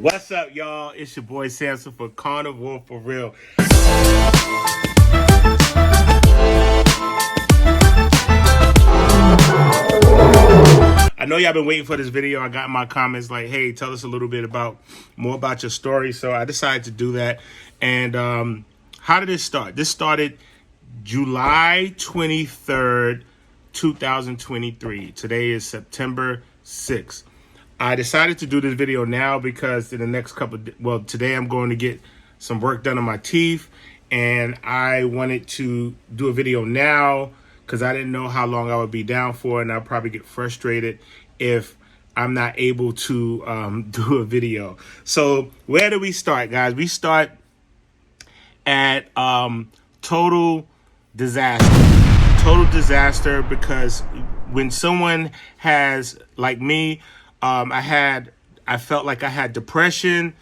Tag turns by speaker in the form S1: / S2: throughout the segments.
S1: What's up, y'all? It's your boy Samson for Carnivore for Real. I know y'all been waiting for this video. I got in my comments like, hey, tell us a little bit more about your story. So I decided to do that. And how did this start? This started July 23rd, 2023. Today is September 6th. I decided to do this video now because in the next today I'm going to get some work done on my teeth, and I wanted to do a video now because I didn't know how long I would be down for, and I'll probably get frustrated if I'm not able to do a video. So where do we start, guys? We start at total disaster. Total disaster, because when someone has, like me, I felt like I had depression.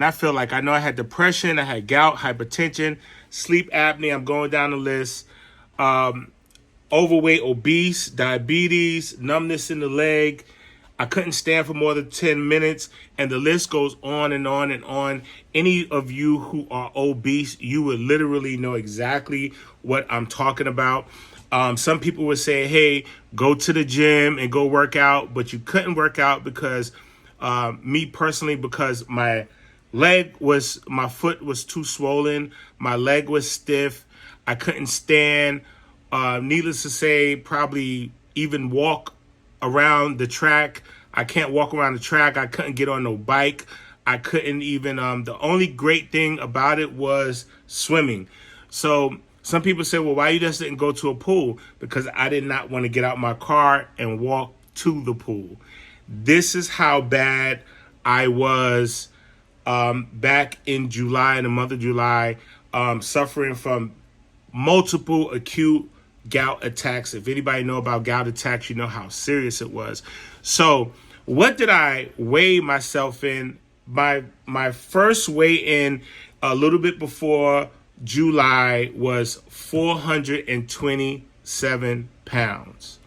S1: Not feel like, I know I had depression. I had gout, hypertension, sleep apnea. I'm going down the list. Overweight, obese, diabetes, numbness in the leg. I couldn't stand for more than 10 minutes. And the list goes on and on and on. Any of you who are obese, you would literally know exactly what I'm talking about. Some people would say, hey, go to the gym and go work out, but you couldn't work out because me personally, because my foot was too swollen. My leg was stiff. I couldn't stand. Needless to say, probably even walk around the track. I can't walk around the track. I couldn't get on no bike. I couldn't even, the only great thing about it was swimming. So some people say, well, why you just didn't go to a pool? Because I did not want to get out my car and walk to the pool. This is how bad I was back in July, in the month of July, suffering from multiple acute gout attacks. If anybody know about gout attacks, you know how serious it was. So what did I weigh myself in? My first weigh in a little bit before July was 427 pounds.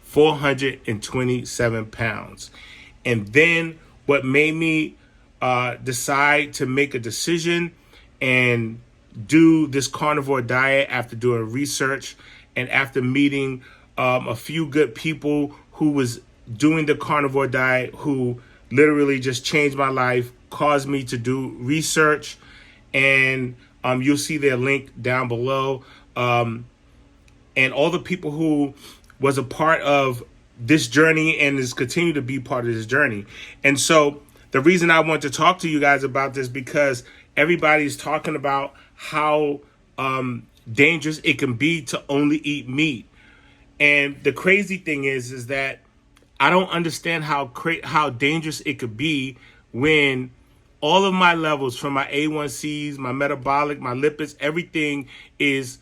S1: 427 pounds. And then what made me decide to make a decision and do this carnivore diet, after doing research and after meeting a few good people who was doing the carnivore diet, who literally just changed my life, caused me to do research, and you'll see their link down below. And all the people who was a part of this journey and is continue to be part of this journey. And so the reason I want to talk to you guys about this, because everybody's talking about how dangerous it can be to only eat meat. And the crazy thing is that I don't understand how dangerous it could be when all of my levels, from my A1Cs, my metabolic, my lipids, everything is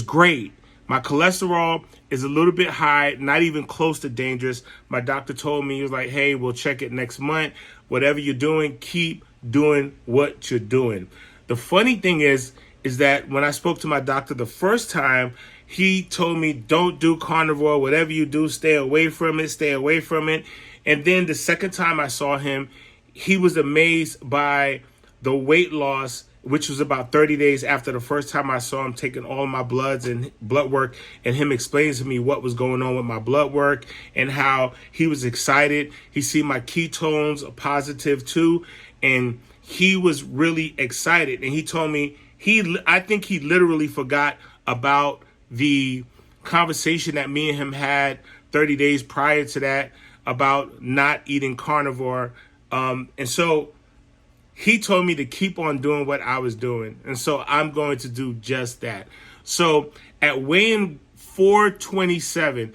S1: great. My cholesterol is a little bit high, not even close to dangerous. My doctor told me, he was like, hey, we'll check it next month. Whatever you're doing, keep doing what you're doing. The funny thing is that when I spoke to my doctor the first time, he told me, don't do carnivore. Whatever you do, stay away from it, stay away from it. And then the second time I saw him, he was amazed by the weight loss, which was about 30 days after the first time I saw him, taking all of my bloods and blood work, and him explaining to me what was going on with my blood work and how he was excited. He see my ketones are positive too, and he was really excited. And he told me I think he literally forgot about the conversation that me and him had 30 days prior to that about not eating carnivore. And so he told me to keep on doing what I was doing. And so I'm going to do just that. So at weighing 427,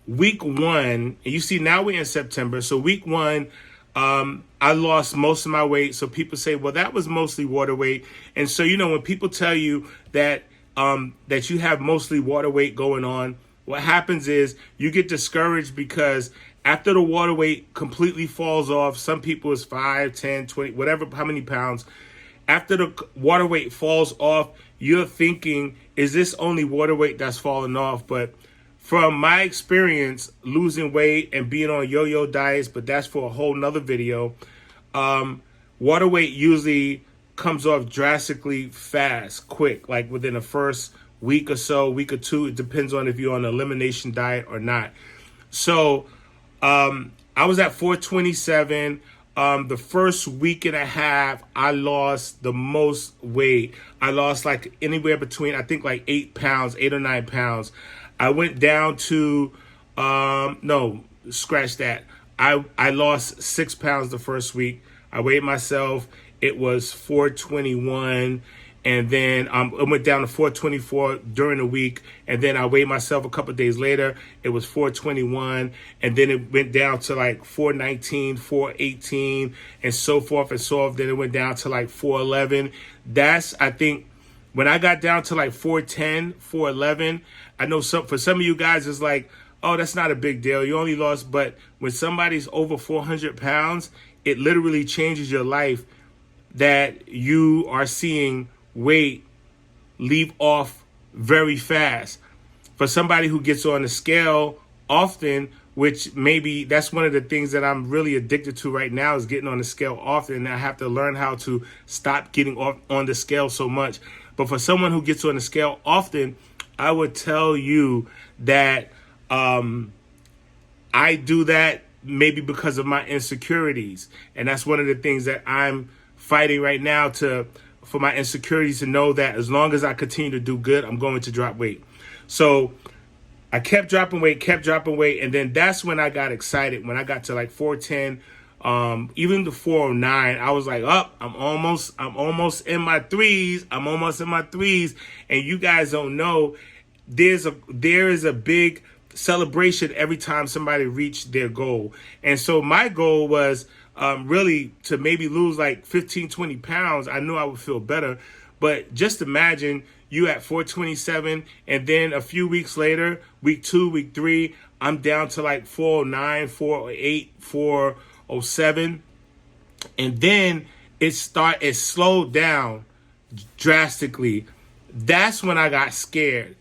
S1: week one, and you see now we're in September. So week one, I lost most of my weight. So people say, well, that was mostly water weight. And so, you know, when people tell you that you have mostly water weight going on, what happens is you get discouraged, because after the water weight completely falls off, some people is 5, 10, 20, whatever, how many pounds. After the water weight falls off, you're thinking, is this only water weight that's falling off? But from my experience losing weight and being on yo-yo diets, but that's for a whole nother video, water weight usually comes off drastically fast, quick, like within the first week or so, week or two. It depends on if you're on an elimination diet or not. So I was at 427. The first week and a half, I lost the most weight. I lost like anywhere between, I think like 8 pounds, 8 or 9 pounds. I went down to, no, scratch that. I lost 6 pounds the first week. I weighed myself. It was 421. And then it went down to 424 during the week. And then I weighed myself a couple of days later. It was 421. And then it went down to like 419, 418, and so forth and so on. Then it went down to like 411. That's, I think, when I got down to like 410, 411, I know for some of you guys, it's like, oh, that's not a big deal. You only lost. But when somebody's over 400 pounds, it literally changes your life that you are seeing weight leave off very fast. For somebody who gets on the scale often, which maybe that's one of the things that I'm really addicted to right now, is getting on the scale often. And I have to learn how to stop getting off on the scale so much. But for someone who gets on the scale often, I would tell you that I do that maybe because of my insecurities. And that's one of the things that I'm fighting right now, for my insecurities to know that as long as I continue to do good, I'm going to drop weight. So I kept dropping weight. And then that's when I got excited. When I got to like 410, even the 409, I was like, I'm almost in my threes. And you guys don't know, there is a big celebration every time somebody reached their goal. And so my goal was really to maybe lose like 15, 20 pounds. I knew I would feel better. But just imagine you at 427, and then a few weeks later, week 2, week 3, I'm down to like 409, 408, 407. And then it slowed down drastically. That's when I got scared.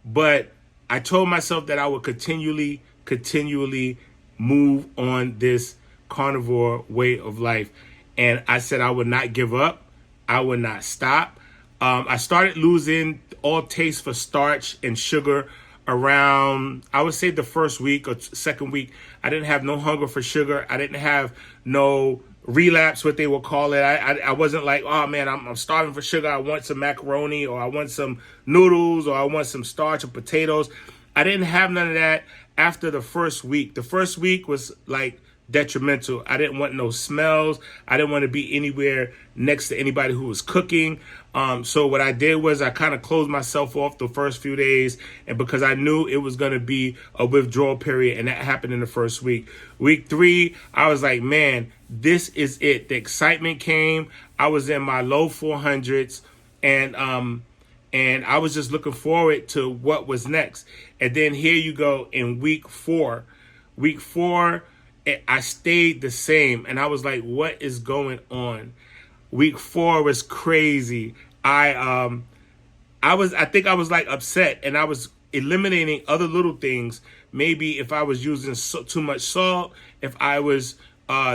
S1: But I told myself that I would continually move on this carnivore way of life. And I said I would not give up. I would not stop. I started losing all taste for starch and sugar around, I would say, the first week or second week. I didn't have no hunger for sugar. I didn't have no relapse, what they will call it. I wasn't like, oh man, I'm starving for sugar. I want some macaroni, or I want some noodles, or I want some starch or potatoes. I didn't have none of that after the first week. The first week was like detrimental. I didn't want no smells. I didn't want to be anywhere next to anybody who was cooking. So what I did was I kind of closed myself off the first few days, and because I knew it was going to be a withdrawal period, and that happened in the first week. Week 3, I was like, man, this is it. The excitement came. I was in my low 400s, and I was just looking forward to what was next. And then here you go in week 4. Week 4, I stayed the same, and I was like, what is going on? Week 4 was crazy. I think I was like upset, and I was eliminating other little things. Maybe if I was using too much salt, if I was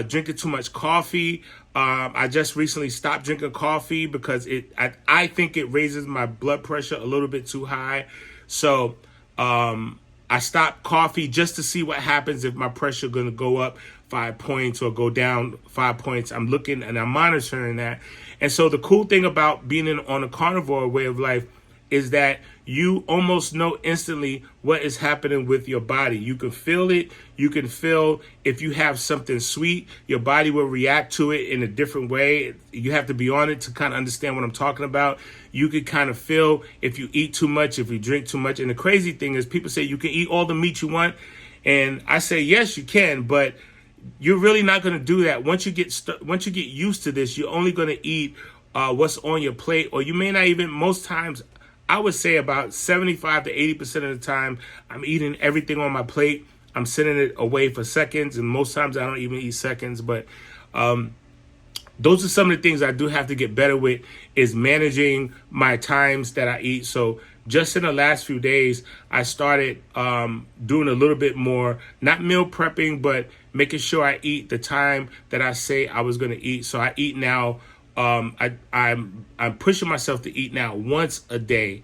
S1: drinking too much coffee. I just recently stopped drinking coffee because I think it raises my blood pressure a little bit too high. So I stopped coffee just to see what happens if my pressure going to go up 5 points or go down 5 points. I'm looking and I'm monitoring that. And so the cool thing about being on a carnivore way of life is that you almost know instantly what is happening with your body. You can feel it. You can feel if you have something sweet, your body will react to it in a different way. You have to be on it to kind of understand what I'm talking about. You can kind of feel if you eat too much, if you drink too much. And the crazy thing is people say you can eat all the meat you want. And I say, yes, you can, but you're really not going to do that. Once you get used to this, you're only going to eat what's on your plate, or you may not even, most times, I would say about 75 to 80% of the time, I'm eating everything on my plate. I'm sending it away for seconds, and most times I don't even eat seconds. But those are some of the things I do have to get better with, is managing my times that I eat. So just in the last few days, I started doing a little bit more, not meal prepping, but making sure I eat the time that I say I was going to eat. So I eat now. I'm pushing myself to eat now once a day,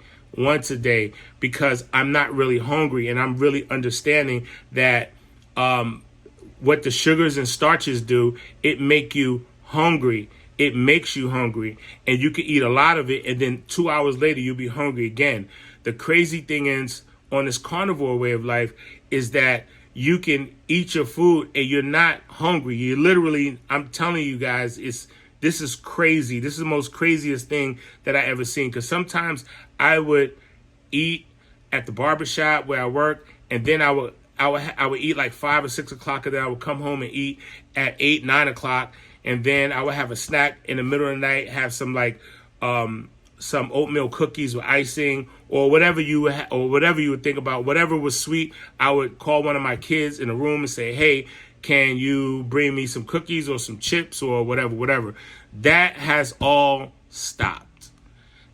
S1: because I'm not really hungry, and I'm really understanding that what the sugars and starches do, it make you hungry. It makes you hungry, and you can eat a lot of it, and then 2 hours later you'll be hungry again. The crazy thing is, on this carnivore way of life, is that you can eat your food and you're not hungry. You literally, I'm telling you guys, this is crazy. This is the most craziest thing that I ever seen. Because sometimes I would eat at the barbershop where I work, and then I would eat like 5 or 6 o'clock, and then I would come home and eat at 8, 9 o'clock, and then I would have a snack in the middle of the night, have some some oatmeal cookies with icing, or whatever you would think about, whatever was sweet. I would call one of my kids in the room and say, "Hey, can you bring me some cookies or some chips or whatever?" That has all stopped.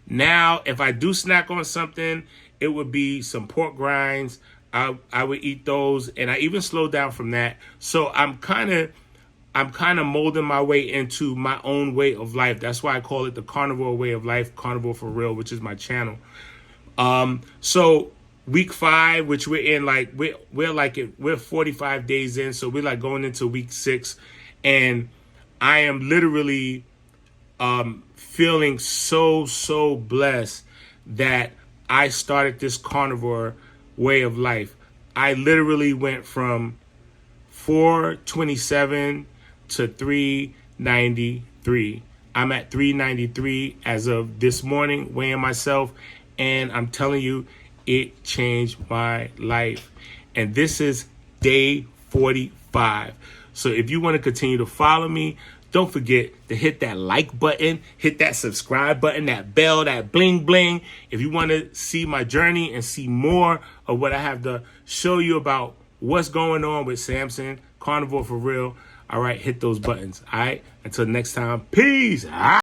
S1: Now, if I do snack on something, it would be some pork rinds. I would eat those, and I even slowed down from that. So I'm kind of molding my way into my own way of life. That's why I call it the carnivore way of life, Carnivore for Real, which is my channel. So week 5, which we're in, like we're 45 days in, so we're like going into week 6, and I am literally feeling so blessed that I started this carnivore way of life. I literally went from 427 to 393. I'm at 393 as of this morning, weighing myself, and I'm telling you, it changed my life. And this is day 45. So if you want to continue to follow me, don't forget to hit that like button, hit that subscribe button, that bell, that bling bling. If you want to see my journey and see more of what I have to show you about what's going on with Samson, Carnivore for Real, all right, hit those buttons. All right, until next time, peace.